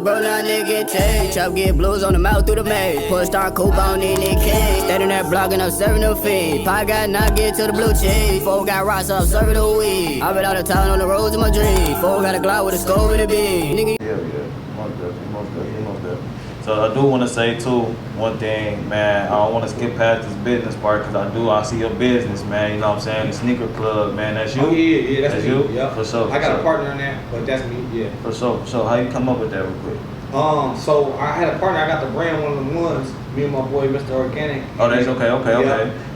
Bro, now nigga get changed. Chop get blues on the mouth through the maze. Push star coupe on in the king. Standing there blocking up, serving the feed. Pie got not get to the blue cheese. Four got rocks up, serving the weed. I been out of town on the roads of my dreams. Four got a Glock with a scope and a beam. Nigga. Yeah. Most definitely. So I do want to say too, one thing, man, I don't want to skip past this business part because I see your business, man, you know what I'm saying, the sneaker club, man, that's you? Oh, yeah, that's me. you? Yeah. For sure. I got a partner in that, but that's me, yeah. For sure. How you come up with that real quick? So I had a partner, I got the brand, one of the ones, me and my boy, Mr. Organic. Oh, that's okay.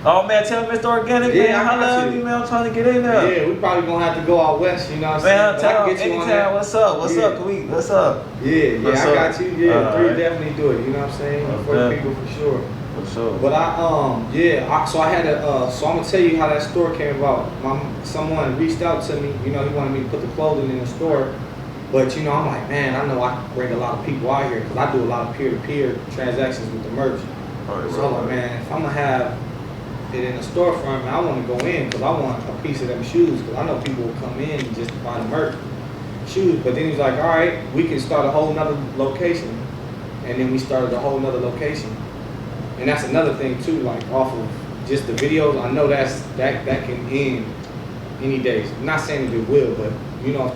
Oh, man, tell Mr. Organic, yeah, man, holla at me, man, I'm trying to get in there. Yeah, we probably gonna have to go out west, you know what I'm saying? Man, tell get you anytime, what's up, what's up, what's up? Yeah, what's I got you, three right. Definitely do it, you know what I'm saying? For the people, for sure. For sure. But so I had so I'm gonna tell you how that store came about. Someone reached out to me, you know, he wanted me to put the clothing in the store. But, you know, I'm like, man, I know I can bring a lot of people out here because I do a lot of peer-to-peer transactions with the merch. So I'm like, man, if I'm going to have it in the storefront, man, I want to go in because I want a piece of them shoes because I know people will come in just to buy the merch shoes. But then he's like, all right, we can start a whole nother location. And then we started a whole nother location. And that's another thing, too, like off of just the videos. I know that can end any days. I'm not saying that it will, but, you know,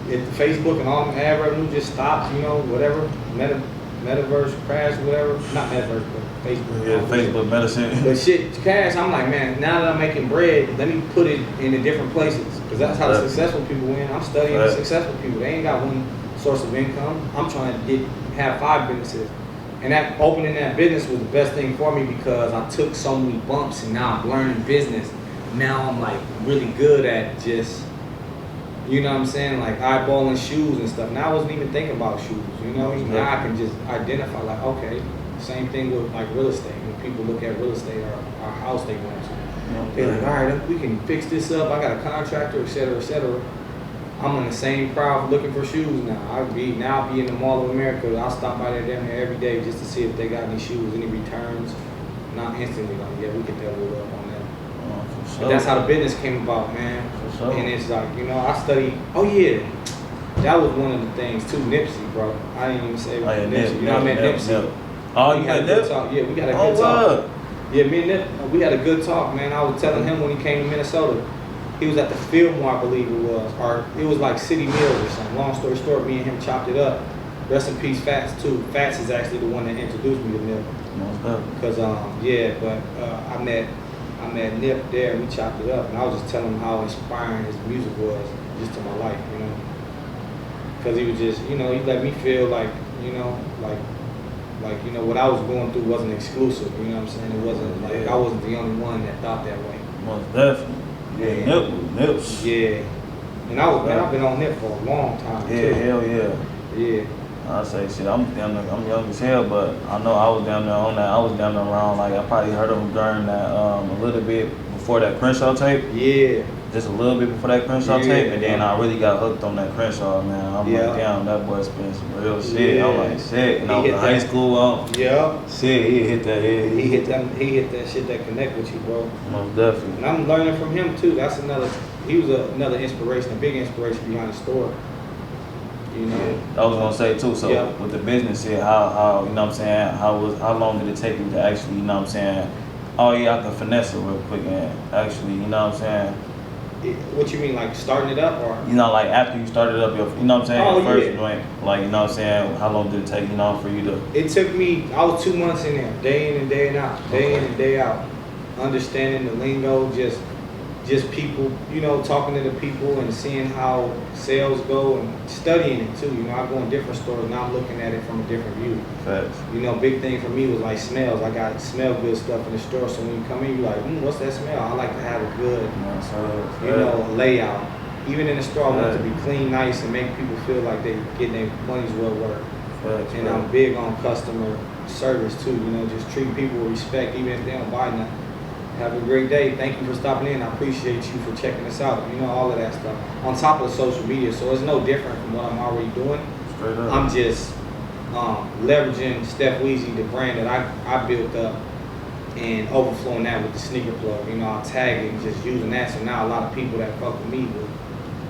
if Facebook and all the ad revenue just stops, you know, whatever, metaverse crash, whatever, not metaverse, but Facebook. Yeah, Facebook medicine. But shit, cash, I'm like, man, now that I'm making bread, let me put it in the different places. Because that's how the successful people win. I'm studying the successful people. They ain't got one source of income. I'm trying to have 5 businesses. And that opening that business was the best thing for me because I took so many bumps and now I'm learning business. Now I'm like really good at just, you know what I'm saying, like eyeballing shoes and stuff. Now I wasn't even thinking about shoes, you know? Now I can just identify like, okay, same thing with like real estate. When people look at real estate or our house they want to, they're like, all right, we can fix this up. I got a contractor, et cetera, et cetera. I'm in the same crowd looking for shoes now. I'll be in the Mall of America. I'll stop by there damn near every day just to see if they got any shoes, any returns. Not instantly, like, yeah, we can tell you up on that. But that's how the business came about, man. And it's like, you know, I studied, that was one of the things too, Nipsey, bro. I didn't even say Nipsey. You know, I met Nipsey. Oh, you had a good talk. Yeah, we got a good talk. Yeah, me and Nip, we had a good talk, man. I was telling him when he came to Minnesota, he was at the Fillmore, I believe it was, or it was like City Mills or something. Long story short, me and him chopped it up. Rest in peace, Fats too. Fats is actually the one that introduced me to Nip. Because I met Nip there and we chopped it up, and I was just telling him how inspiring his music was just to my life, you know. Because he was just, you know, he let me feel like, you know, like you know, what I was going through wasn't exclusive, you know what I'm saying? It wasn't like I wasn't the only one that thought that way. Most definitely. Yeah, Nips. Yeah. And I've been on Nip for a long time too. Hell yeah. Yeah. I say shit, I'm young as hell, but I know I was down there on that. I was down there around, like, I probably heard of him during that a little bit before that Crenshaw tape. Yeah. Just a little bit before that Crenshaw tape, and then I really got hooked on that Crenshaw, man. I'm like, damn, that boy spent some real shit. I'm like, shit. And I was in high school, shit, he hit that. He hit that shit that connect with you, bro. Most definitely. And I'm learning from him too. That's he was another inspiration, a big inspiration behind the store. You know? I was gonna say too, so with the business here, how you know what I'm saying, how long did it take you to actually, you know what I'm saying, I can finesse it real quick and actually, you know what I'm saying? What you mean, like starting it up or? You know, like after you started up your, you know what I'm saying, your first joint, like, you know what I'm saying, how long did it take, you know, for you to? It took me, I was 2 months in there, day in and day out, day in and day out, understanding the lingo, just people, you know, talking to the people and seeing how sales go and studying it too. You know, I go in different stores, now I'm looking at it from a different view. Facts. You know, big thing for me was like smells. I got smell good stuff in the store, so when you come in, you're like, what's that smell? I like to have a good, you know, layout. Even in the store, I want it to be clean, nice, and make people feel like they getting their money's well worth. Facts, and I'm big on customer service too, you know, just treat people with respect, even if they don't buy nothing. Have a great day. Thank you for stopping in. I appreciate you for checking us out. You know, all of that stuff. On top of the social media, so it's no different from what I'm already doing. Straight up. I'm just leveraging Steff Weezy, the brand that I built up, and overflowing that with the sneaker plug. You know, I'll tag it and just using that. So now a lot of people that fuck with me will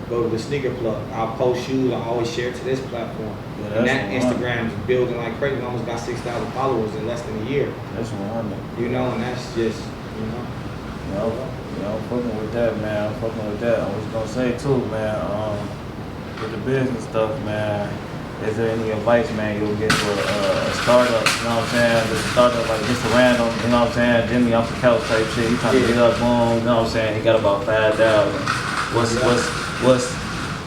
go to the sneaker plug. I'll post shoes. I always share it to this platform. Yeah, and that Instagram is building like crazy. We almost got 6,000 followers in less than a year. That's 100. You know, and that's just, you know. I'm fucking with that, man. I'm fucking with that. I was gonna say too, man. With the business stuff, man. Is there any advice, man, you'll get for a startup? You know what I'm saying? Just a startup, like just a random, you know what I'm saying? Jimmy off the couch type shit. He trying to get up, boom. You know what I'm saying? He got about 5,000. What's you know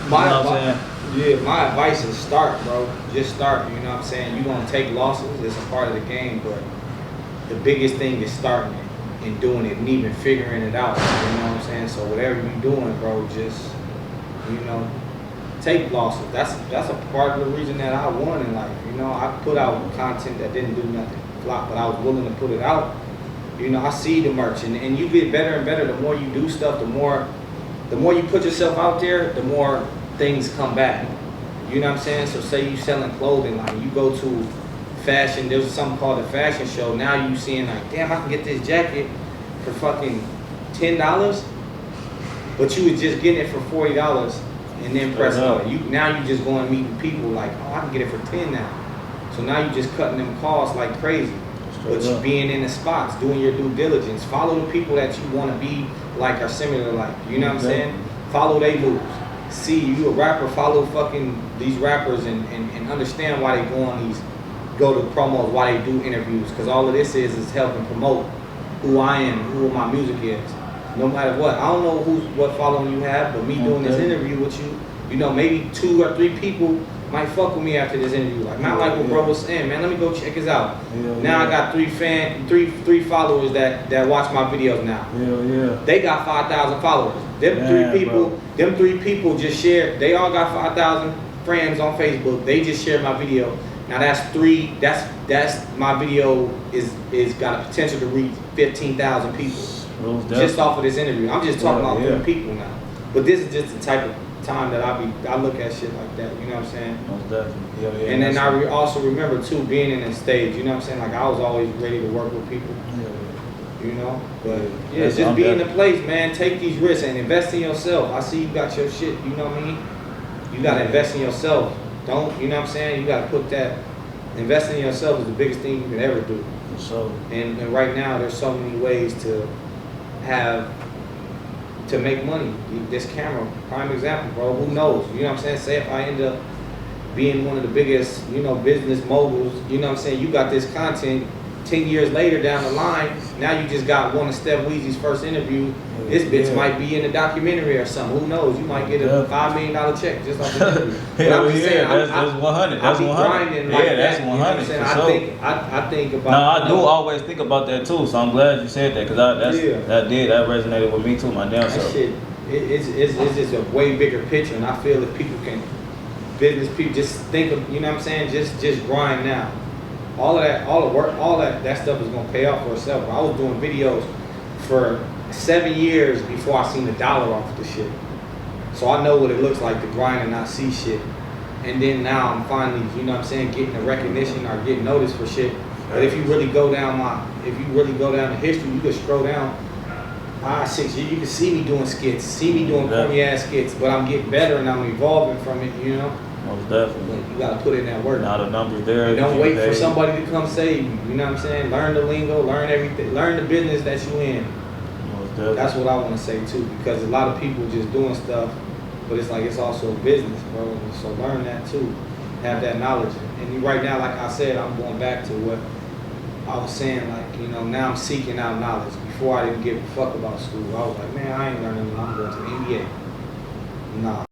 what I'm saying? Yeah, my advice is start, bro. Just start. You know what I'm saying? You're gonna take losses. It's a part of the game, but the biggest thing is starting it and doing it and even figuring it out. You know what I'm saying? So whatever you're doing, bro, just, you know, take losses. That's a part of the reason that I won in life. You know, I put out content that didn't do nothing, flop, but I was willing to put it out. You know, I see the merch, and you get better and better. The more you do stuff, the more you put yourself out there, the more things come back. You know what I'm saying? So say you selling clothing, like you go to fashion, there's something called a fashion show. Now you seeing like, damn, I can get this jacket for fucking $10, but you was just getting it for $40 and then pressing it. Now you just going and meeting people like, oh, I can get it for 10 now. So now you just cutting them costs like crazy. But you being in the spots, doing your due diligence, follow the people that you want to be like or similar like. You know what I'm saying? Follow their moves. See, you a rapper, follow fucking these rappers and understand why they go to promos, why they do interviews. Because all of this is helping promote who I am, who my music is. No matter what. I don't know what following you have, but me doing this interview with you, you know, maybe 2 or 3 people might fuck with me after this interview. Like, man, like what bro was saying, man, let me go check this out. Now I got 3 followers that watch my videos now. They got 5,000 followers. Them three people just shared. They all got 5,000 friends on Facebook. They just shared my video. Now that's 3. That's my video is got a potential to reach 15,000 people just off of this interview. I'm just talking about 3 people now. But this is just the type of time that I look at shit like that. You know what I'm saying? Most definitely. And then I also remember too being in the stage. You know what I'm saying? Like I was always ready to work with people. You know, but just be in the place, man. Take these risks and invest in yourself. I see you got your shit. You know what I mean? You gotta invest in yourself. Don't, you know what I'm saying? You gotta put that. Investing in yourself is the biggest thing you can ever do. So. And right now, there's so many ways to make money. This camera, prime example, bro. Who knows? You know what I'm saying? Say if I end up being one of the biggest, you know, business moguls. You know what I'm saying? You got this content. 10 years later down the line, now you just got one of Steff Weezy's first interview. This bitch might be in a documentary or something. Who knows? You might get a $5 million check just off the interview. That's 100. That's 100. Like that's 100. You know I think about. No, I do always think about that too. So I'm glad you said that because that resonated with me too. My damn self. That shit, it's just a way bigger picture, and I feel if people can, business people just think of, you know what I'm saying, just grind now. All of that, all the work, all that stuff is gonna pay off for itself. I was doing videos for 7 years before I seen the dollar off the shit. So I know what it looks like to grind and not see shit. And then now I'm finally, you know what I'm saying, getting the recognition or getting noticed for shit. But if you really go down the history, you can scroll down 5, 6 years, you can see me doing skits, see me doing corny ass skits, but I'm getting better and I'm evolving from it, you know? Most definitely. But you gotta put in that work. Now the numbers there. And don't wait for somebody to come save you. You know what I'm saying? Learn the lingo, learn everything, learn the business that you in. Most definitely. That's what I want to say too, because a lot of people just doing stuff, but it's like it's also a business, bro. And so learn that too, have that knowledge. And right now, like I said, I'm going back to what I was saying. Like, you know, now I'm seeking out knowledge. Before I didn't give a fuck about school. I was like, man, I ain't learning. I'm going to the NBA. Nah.